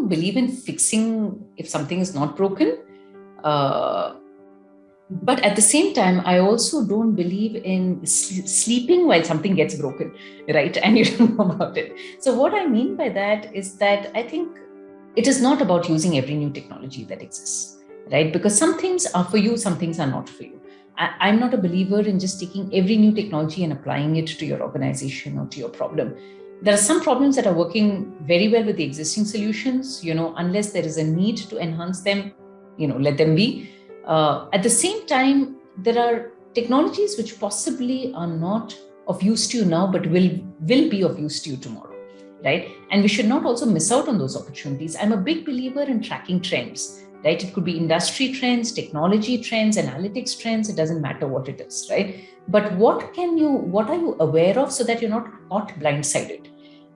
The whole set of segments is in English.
don't believe in fixing if something is not broken. But at the same time, I also don't believe in sleeping while something gets broken, right? And you don't know about it. So what I mean by that is that I think it is not about using every new technology that exists, right? Because some things are for you, some things are not for you. I'm not a believer in just taking every new technology and applying it to your organization or to your problem. There are some problems that are working very well with the existing solutions, unless there is a need to enhance them, let them be. At the same time, there are technologies which possibly are not of use to you now, but will be of use to you tomorrow, right? And we should not also miss out on those opportunities. I'm a big believer in tracking trends, right? It could be industry trends, technology trends, analytics trends. It doesn't matter what it is, right? But what are you aware of so that you're not caught blindsided,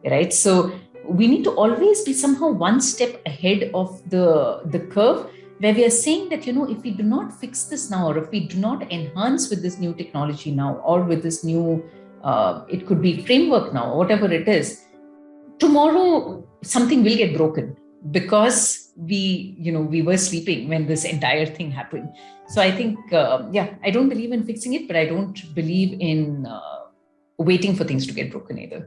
right? So we need to always be somehow one step ahead of the curve, where we are saying that, if we do not fix this now, or if we do not enhance with this new technology now, or with this new, it could be framework now, or whatever it is, tomorrow something will get broken because we were sleeping when this entire thing happened. So I think, I don't believe in fixing it, but I don't believe in waiting for things to get broken either.